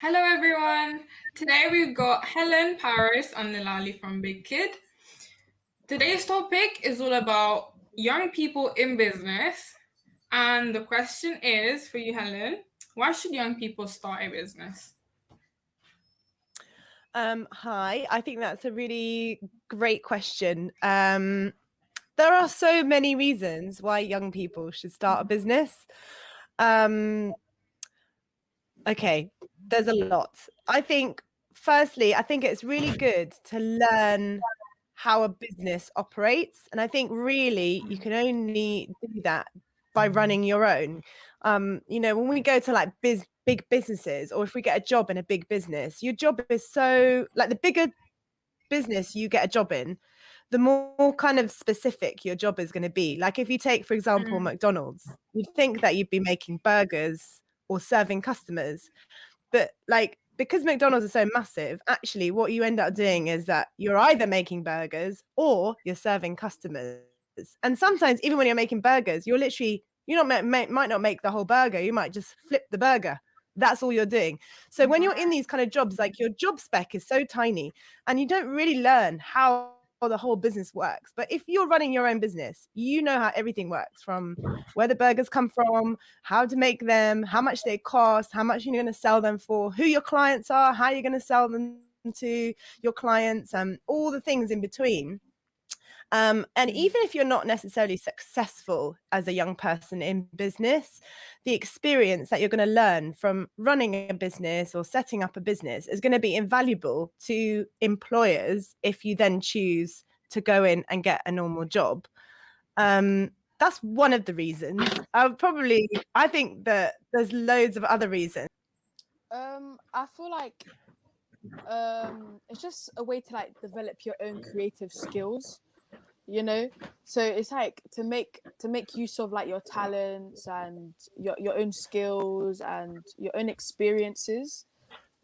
Hello, everyone. Today we've got Helen Paris and Nilali from Big Kid. Today's topic is all about young people in business. And the question is for you, Helen, why should young people start a business? Hi, I think that's a really great question. There are so many reasons why young people should start a business. Um, okay, there's a lot. Firstly, I think it's really good to learn how a business operates. And I think really you can only do that by running your own. When we go to like big businesses, or if we get a job in a big business, your job is so like the bigger business you get a job in, the more kind of specific your job is going to be. Like if you take, for example, McDonald's, you'd think that you'd be making burgers or serving customers. But like because McDonald's is so massive, actually what you end up doing is that you're either making burgers or you're serving customers. And sometimes even when you're making burgers, might not make the whole burger. You might just flip the burger. That's all you're doing. So when you're in these kind of jobs, like your job spec is so tiny and you don't really learn how the whole business works. But if you're running your own business, you know how everything works, from where the burgers come from, how to make them, how much they cost, how much you're going to sell them for, who your clients are, how you're going to sell them to your clients, all the things in between. And even if you're not necessarily successful as a young person in business, the experience that you're going to learn from running a business or setting up a business is going to be invaluable to employers if you then choose to go in and get a normal job. That's one of the reasons. I think that there's loads of other reasons. I feel like it's just a way to like develop your own creative skills, you know. So it's like to make use of like your talents and your own skills and your own experiences,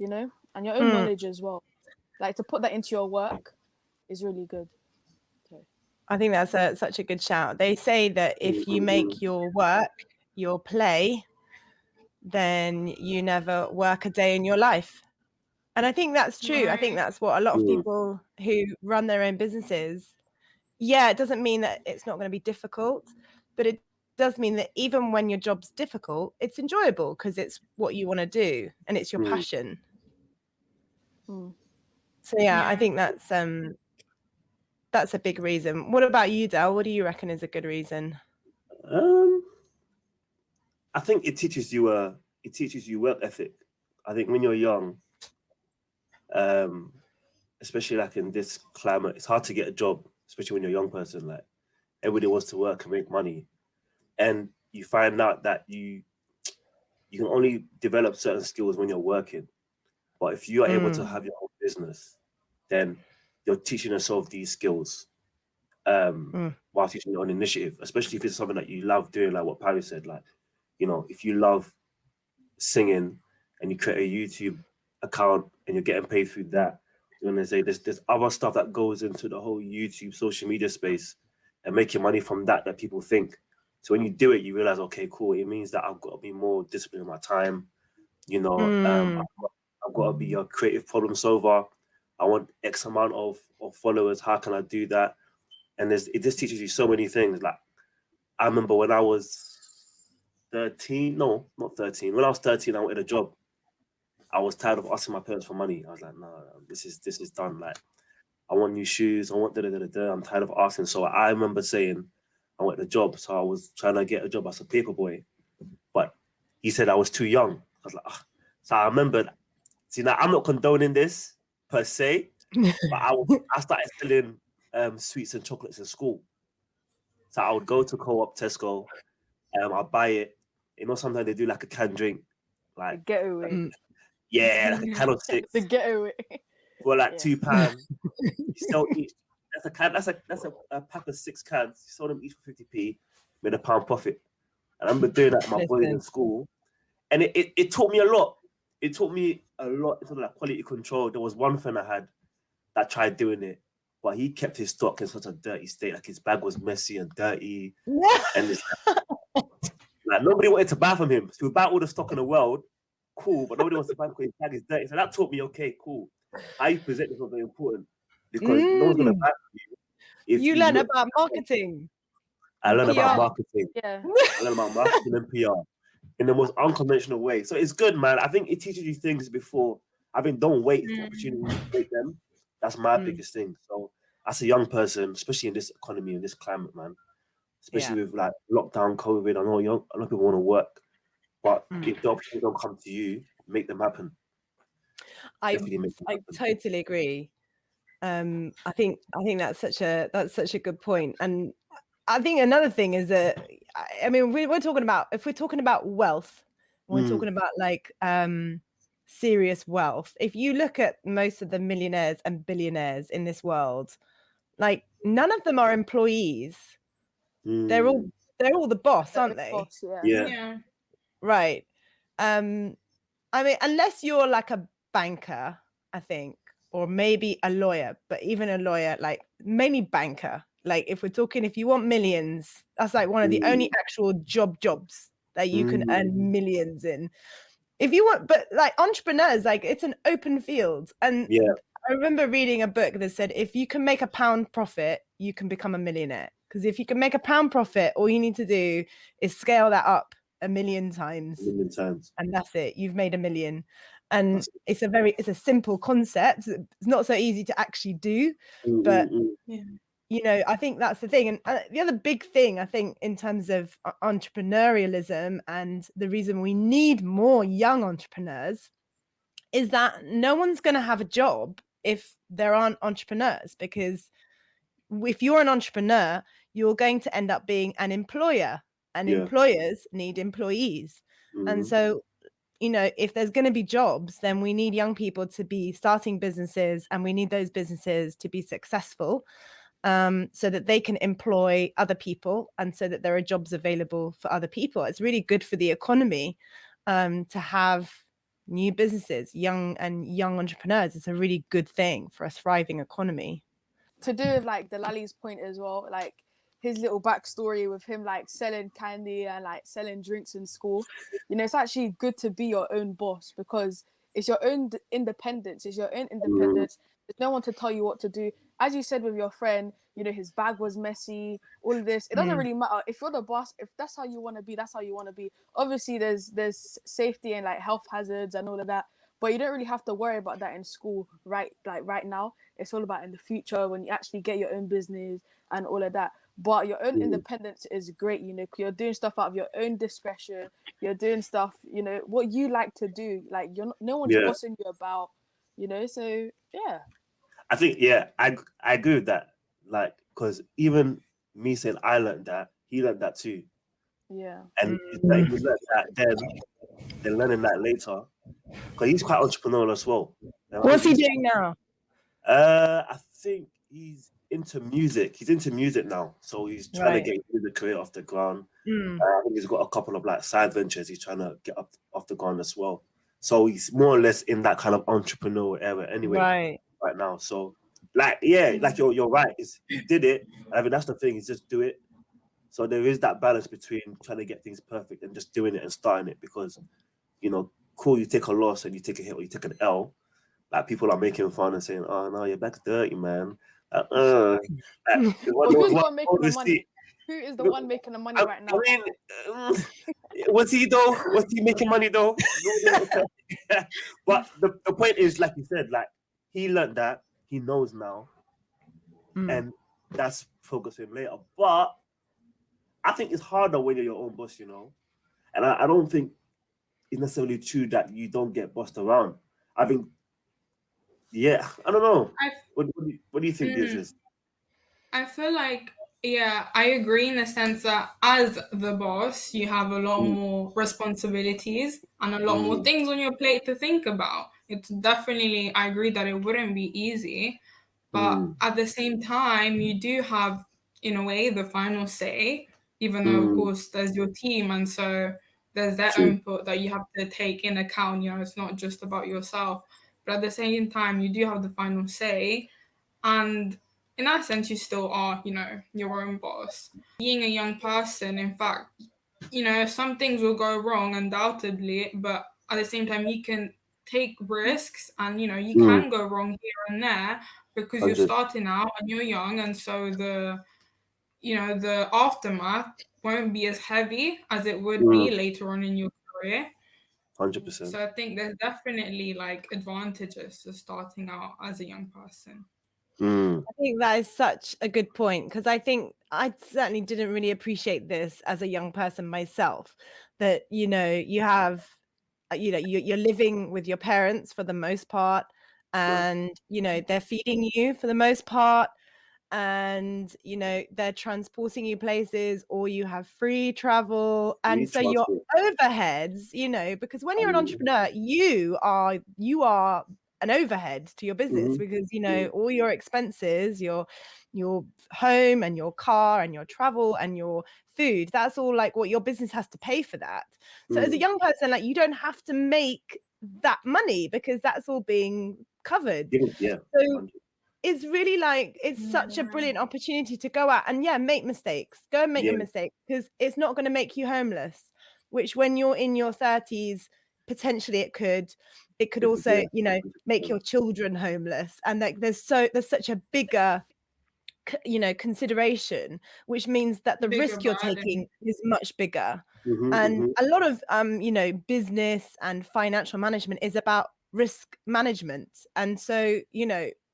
and your own knowledge as well. Like to put that into your work is really good. So. I think that's such a good shout. They say that if you make your work your play, then you never work a day in your life. And I think that's true. I think Right. that's what a lot of people who run their own businesses, yeah, it doesn't mean that it's not going to be difficult, but it does mean that even when your job's difficult, it's enjoyable because it's what you want to do and it's your passion. So yeah, I Yeah. think that's a big reason. What about you, Del? What do you reckon is a good reason? Um, I think it teaches you work ethic. I think when you're young, um, especially like in this climate, it's hard to get a job, especially when you're a young person. Like everybody wants to work and make money, and you find out that you can only develop certain skills when you're working. But if you are able to have your own business, then you're teaching yourself these skills while teaching your own initiative, especially if it's something that you love doing, like what Paris said. Like, if you love singing and you create a YouTube account and you're getting paid through that, you're gonna say there's other stuff that goes into the whole YouTube social media space and making money from that people think. So when you do it, you realize, okay, cool. It means that I've got to be more disciplined in my time. I've got to be a creative problem solver. I want X amount of followers. How can I do that? And it just teaches you so many things. Like I remember when I was 13, no, not 13. When I was 13, I wanted a job. I was tired of asking my parents for money. I was like, no, this is done. Like I want new shoes. I want da da da da. I'm tired of asking. So I remember saying I want a job. So I was trying to get a job as a paper boy, but he said I was too young. I was like, ugh. So I remembered. See, now I'm not condoning this per se, but I started selling sweets and chocolates in school. So I would go to Co-op, Tesco, I'll buy it. Sometimes they do like a canned drink, The like getaway. yeah, like a can of six The getaway. for like Yeah. £2. You sell each. That's a can. That's a pack of 6 cans. You sold them each for 50p, made £1 profit. And I remember doing that with my boys in school, and it taught me a lot. It taught me a lot in terms of like quality control. There was one friend I had that tried doing it, but he kept his stock in such a dirty state. Like his bag was messy and dirty, and it's like nobody wanted to buy from him. So he would buy all the stock in the world, cool, but nobody wants to buy because his bag is dirty. So that taught me, okay, cool. How you present is not very important because no one's gonna buy from you if You you learn look. about marketing. I learned about PR. marketing. Yeah. I learned about marketing and PR in the most unconventional way. So it's good, man. I think it teaches you things before. I think don't wait for opportunities to take them. That's my biggest thing. So as a young person, especially in this economy, in this climate, man, especially with like lockdown, COVID, I know a lot of people want to work, but if the opportunities don't come to you, make them happen. I Definitely make them happen. totally agree. I think that's such a good point. And I think another thing is that, I mean, we're talking about, if we're talking about wealth, we're talking about like serious wealth. If you look at most of the millionaires and billionaires in this world, like none of them are employees. They're all the boss, aren't they? Boss, Yeah. Right. I mean, unless you're like a banker, I think, or maybe a lawyer, but even a lawyer, like mainly banker. Like if we're talking, if you want millions, that's like one of the only actual jobs that you can earn millions in. If you want, but like entrepreneurs, like it's an open field. And I remember reading a book that said, if you can make £1 profit, you can become a millionaire. Because if you can make £1 profit, all you need to do is scale that up 1,000,000 times. And that's it. You've made 1,000,000. And it's a simple concept. It's not so easy to actually do, but you know, I think that's the thing. And the other big thing, I think, in terms of entrepreneurialism and the reason we need more young entrepreneurs is that no one's going to have a job if there aren't entrepreneurs, because if you're an entrepreneur, you're going to end up being an employer, and employers need employees. And so, you know, if there's going to be jobs, then we need young people to be starting businesses, and we need those businesses to be successful, so that they can employ other people, and so that there are jobs available for other people. It's really good for the economy to have new businesses, young entrepreneurs. It's a really good thing for a thriving economy. To do with like the Lali's point as well, like his little backstory with him like selling candy and like selling drinks in school, you know, it's actually good to be your own boss, because it's your own independence. It's your own independence. There's no one to tell you what to do. As you said with your friend, you know, his bag was messy, all of this. It doesn't really matter. If you're the boss, if that's how you want to be, that's how you want to be. Obviously, there's safety and like health hazards and all of that, but you don't really have to worry about that in school, right? Like right now, it's all about in the future when you actually get your own business and all of that. But your own independence is great, you know, you're doing stuff out of your own discretion. You're doing stuff, you know, what you like to do. Like you're not, no one's bossing you about, you know. So yeah, I think I agree with that. Like, because even me saying I learned that, he learned that too. Yeah, And like, he learned that then learning that later, because he's quite entrepreneurial as well. What's he doing now? I think he's into music. He's into music now, so he's trying to get his career off the ground. I think he's got a couple of like side ventures he's trying to get up off the ground as well. So he's more or less in that kind of entrepreneurial era anyway, right now. So like like you're right. He did it. I mean that's the thing. Is just do it. So there is that balance between trying to get things perfect and just doing it and starting it, because you know, cool, you take a loss and you take a hit or you take an L. Like people are making fun and saying, "Oh no, your back's dirty, man." Well, who's the one making the money? Who is the one making the money right now? I mean, was he though? Was he making money though? But the point is, like you said, like he learned that, he knows now, and that's focusing later. But I think it's harder when you're your own boss, you know. And I don't think it's necessarily true that you don't get bossed around. I think, I don't know. What do you think this is? I feel like, I agree in the sense that as the boss, you have a lot more responsibilities and a lot more things on your plate to think about. It's definitely, I agree that it wouldn't be easy, but at the same time, you do have, in a way, the final say, even though, of course, there's your team, and so there's that input that you have to take in account. You know, it's not just about yourself, but at the same time, you do have the final say, and in that sense, you still are, you know, your own boss. Being a young person, in fact, you know, some things will go wrong, undoubtedly, but at the same time, you can take risks, and you Mm, can go wrong here and there because you're 100. starting out and you're young, and so the aftermath won't be as heavy as it would be Mm, later on in your career. 100%. So I think there's definitely like advantages to starting out as a young person. Mm, I think that is such a good point, because I think I certainly didn't really appreciate this as a young person myself, that you have you're living with your parents for the most part, and they're feeding you for the most part, and they're transporting you places, or you have free travel, free and so your transport. overheads, because when you're an entrepreneur, you are an overhead to your business, Mm-hmm. because Mm, all your expenses, your home and your car and your travel and your food, that's all like what your business has to pay for that. So as a mm, young person, like, you don't have to make that money because that's all being covered. yeah. So 100. it's really like, it's such a brilliant opportunity to go out and make mistakes. Go and make Yeah. your mistakes, because it's not going to make you homeless, which when you're in your 30s, potentially it could also, Yeah. make 100%. your children homeless. And like there's such a bigger consideration, which means that the Bigger risk you're burden. taking is much bigger. Mm-hmm, And mm-hmm. a lot of business and financial management is about risk management. And so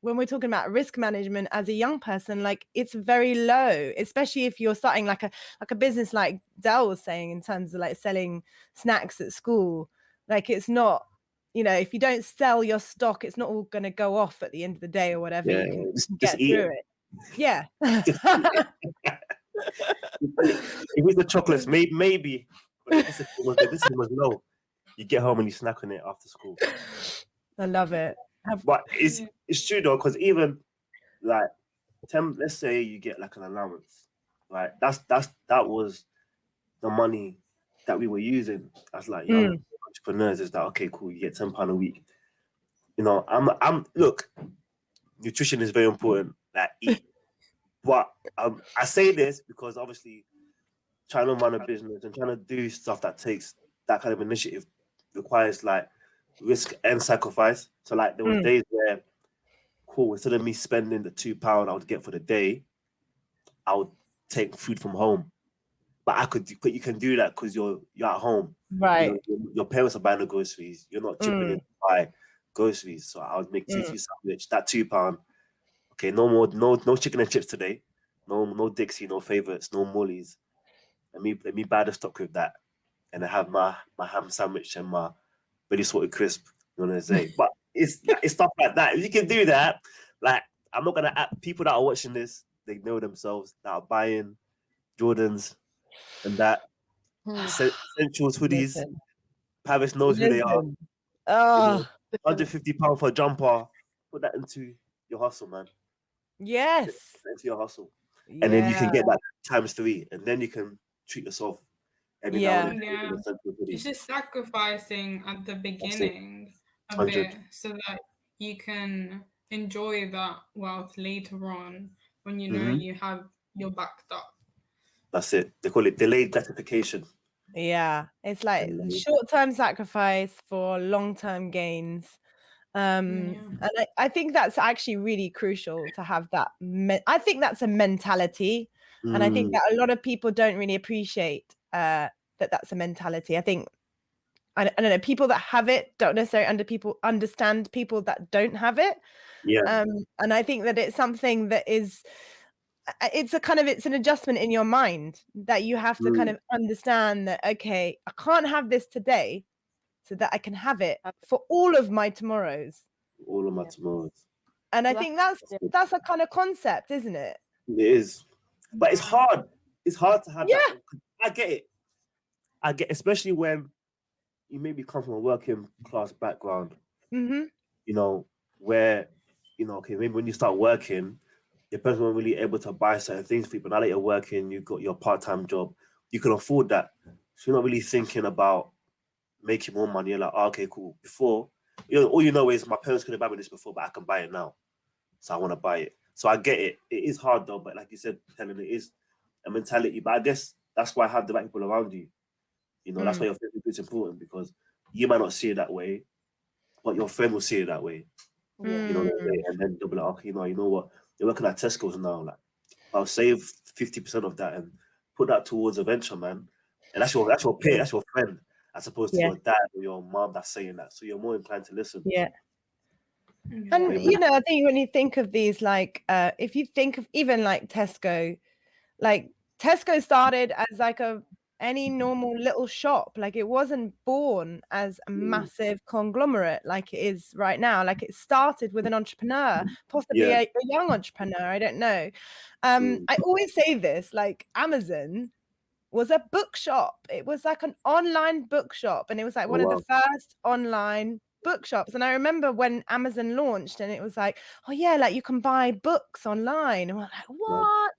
when we're talking about risk management as a young person, like, it's very low, especially if you're starting like a business, like Dell was saying, in terms of like selling snacks at school. Like, it's not, if you don't sell your stock, it's not all going to go off at the end of the day or whatever. Yeah. You can Just get eat through it. it. Yeah. Just eat it. If it's the chocolates, maybe. But the discipline was low. You get home and you snack on it after school. I love it. But it's true though, because even like let's say you get like an allowance, right? That was the money that we were using as like young entrepreneurs. Is that okay? Cool, you get £10 a week. I'm look. Nutrition is very important. Like, eat, but I say this because obviously trying to run a business and trying to do stuff that takes that kind of initiative requires like risk and sacrifice. So like there was days where, cool, instead of me spending the £2 I would get for the day, I would take food from home. But you can do that because you're at home. Right. Your parents are buying the groceries. You're not chipping in to buy groceries. So I would make TT sandwich. That £2. Okay, no more, no chicken and chips today. No Dixie, no favorites, no Mollies. Let me buy the stock with that, and I have my ham sandwich and my really salted crisp. You know what I'm saying? But it's stuff like that. If you can do that, like, I'm not gonna people that are watching this, they know themselves, that are buying Jordans and that essentials hoodies. Listen. Paris knows who they are. Oh, £150 for a jumper. Put that into your hustle, man. yes. Into your hustle, and then you can get that ×3, and then you can treat yourself every now and then. Yeah. It's just sacrificing at the beginning a 100. bit so that you can enjoy that wealth later on when you have your backed up. That's it. They call it delayed gratification. Yeah, it's like short-term sacrifice for long-term gains. And I think that's actually really crucial to have that. I think that's a mentality, and I think that a lot of people don't really appreciate that that's a mentality. I think I don't know, people that have it don't necessarily understand people that don't have it. Yeah. And I think that it's something that is, it's an adjustment in your mind, that you have to kind of understand that, okay, I can't have this today, so that I can have it for all of my tomorrows. All of my tomorrows. And I think that's a kind of concept, isn't it? It is. But it's hard. It's hard to have that. I get it. Especially when you maybe come from a working class background, where, okay, maybe when you start working, your parents weren't really able to buy certain things for you. But now that you're working, you've got your part-time job, you can afford that. So you're not really thinking about making more money. You're like, oh, okay, cool. Before, all you know is my parents couldn't buy me this before, but I can buy it now. So I want to buy it. So I get it. It is hard though, but like you said, Helen, it is a mentality. But I guess that's why I have the right people around you. That's why your family is important, because you might not see it that way, but your friend will see it that way. Yeah. You know what I mean? And then they'll be like, okay, you know what? You're working at Tesco's now. Like, I'll save 50% of that and put that towards a venture, man. And that's your peer, that's your friend, as opposed to Yeah. your dad or your mom that's saying that. So you're more inclined to listen. Yeah. Yeah. And Yeah. you know, I think when you think of these, like, if you think of even like Tesco started as like any normal little shop. Like, it wasn't born as a massive conglomerate like it is right now. Like, it started with an entrepreneur, possibly Yeah. a young entrepreneur. I don't know. Mm. I always say this, like, Amazon was a bookshop. It was like an online bookshop, and it was like Oh, one of the wow. first online bookshops. And I remember when Amazon launched, and it was like, oh yeah, like you can buy books online. And we're like, what?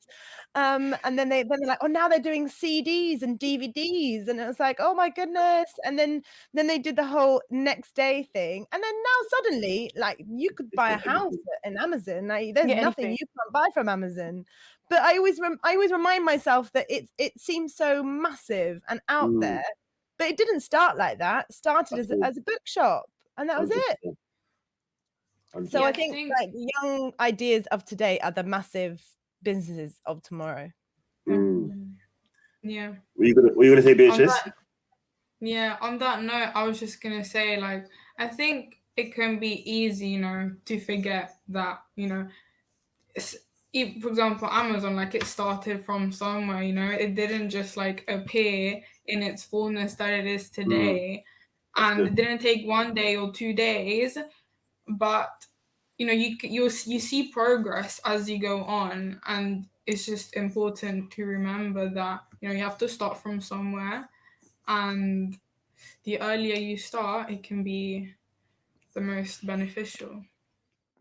And then they're like, oh, now they're doing CDs and DVDs, and it was like, oh my goodness. And then they did the whole next day thing, and then now suddenly, like, you could It's buy a got house everything. in Amazon. Like, there's Yeah, nothing anything. you can't buy from Amazon. But I always remind myself that it seems so massive and out there, but it didn't start like that. It started At as all. a bookshop, and that was it. 100%. So Yeah, I I think think like young ideas of today are the massive businesses of tomorrow. yeah. Were you gonna say, On Beatrice? that, yeah, on that note, I was just gonna say, like, I think it can be easy, you know, to forget that, you know, for example, Amazon, like, it started from somewhere, you know, it didn't just like appear in its fullness that it is today, That's and it good. didn't take 1 day or 2 days, but you know, you see progress as you go on, and it's just important to remember that, you know, you have to start from somewhere, and the earlier you start, it can be the most beneficial.